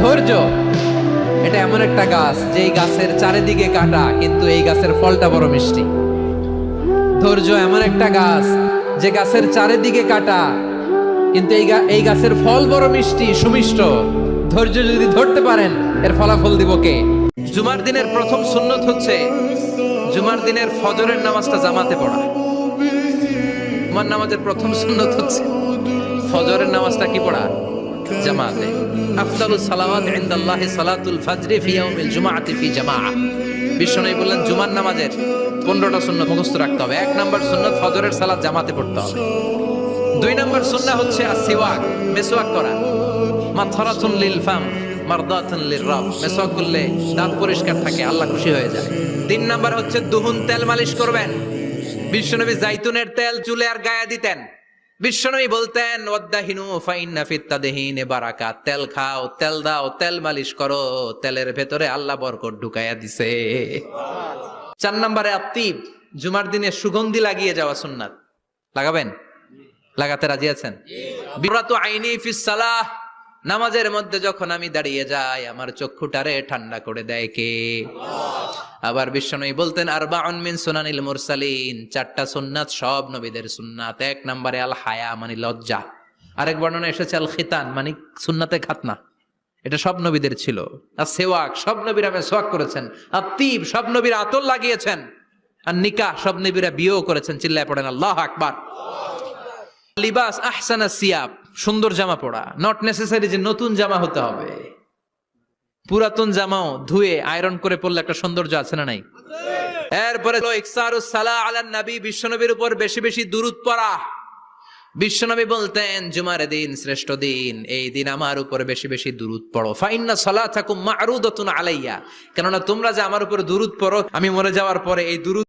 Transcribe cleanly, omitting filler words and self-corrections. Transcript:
ধৈর্য এটা এমন একটা গাছ যেই গাছের চারিদিকে কাটা কিন্তু এই গাছের ফলটা বড় মিষ্টি। ধৈর্য এমন একটা গাছ যে গাছের চারিদিকে কাটা কিন্তু এই গাছের ফল বড় মিষ্টি সুমিষ্ট। ধৈর্য যদি ধরতে পারেন এর ফলাফল দিব কে? জুমার দিনের প্রথম সুন্নত হচ্ছে জুমার দিনের ফজরের নামাজটা জামাতে পড়া। জুমার নামাজের প্রথম সুন্নত হচ্ছে ফজরের নামাজটা কি পড়া? জামাতে। আফদালুস সালাওয়াত ইনদাল্লাহি সালাতুল ফাজরি ফি ইয়াউমিল জুমআতি ফি জামাআহ। বিশ্বনবী বললেন জুমার নামাজের 15টা সুন্নাত মুখস্থ রাখতে হবে। 1 নাম্বার সুন্নাত ফজরের সালাত জামাতে পড়তে হবে। 2 নাম্বার সুন্নাহ হচ্ছে আসওয়াক, মেসওয়াক করা। মাতহারাতুন লিল ফাম মারদাতুন লিররাব। মেসওয়াক করলে দাঁত পরিষ্কার থাকে, আল্লাহ খুশি হয়ে যায়। 3 নাম্বার হচ্ছে দুহুন, তেল মালিশ করবেন। বিশ্বনবী জাইতুনের তেল চুলে আর গায়ে দিতেন। বিশ্বনবী বলতেন ওয়াদাহিনু ফাইন্না ফিত তাদহিনে বারাকাত। তেল খাও, তেল দাও, তেল মালিশ করো, তেলের ভেতরে আল্লাহ বরকত ঢুকাইয়া দিছে। 4 নম্বরে আত্তিব, জুমার দিনে সুগন্ধি লাগিয়ে যাওয়া সুন্নাত। লাগাবেন? লাগাতে রাজি আছেন? বিরাতু আইনি ফিস সালাহ। নামাজের মধ্যে যখন আমি দাঁড়িয়ে যাই আমার চক্ষুটারে ঠান্ডা করে দেয় কে? আবার বিশ্বনবী বলতেন আরবাউন মিন সুনানিল মুরসালিন। 4টা সুন্নাত সব নবীদের সুন্নাত। 1 নম্বরে আল হায়া মানে লজ্জা। আরেক বর্ণনা এসেছে আল খিতান মানে সুন্নাতে খাতনা। এটা সব নবীদের ছিল। আর সেওয়াক, সব নবীরা মেসওয়াক করেছেন। আত্তিব, সব নবীরা আতর লাগিয়েছেন। আর নিকাহ, সব নবীরা বিয়েও করেছেন। চিল্লায় পড়েন আল্লাহু আকবার। লিবাস আহসানা সিয়াব, সুন্দর জামা পরা। নট নেসেসারি যে নতুন জামা হতে হবে। পুরাতন জামাও ধুয়ে আয়রন করে পরলে একটা সৌন্দর্য আছে না নাই? এরপরে ইকসারুস সালাহ আলান নবী, বিশ্বনবীর উপর বেশি বেশি দুরূদ পড়া। বিশ্বনবী বলতেন জুমার দিন শ্রেষ্ঠ দিন, এই দিন আমার উপর বেশি বেশি দুরূদ পড়ো। ফাইন্না সালাতাকুম মা'রুদাতুন আলাইয়া, কেননা তোমরা যে আমার উপর দুরূদ পড়ো আমি মরে যাওয়ার পরে এই দুরূদ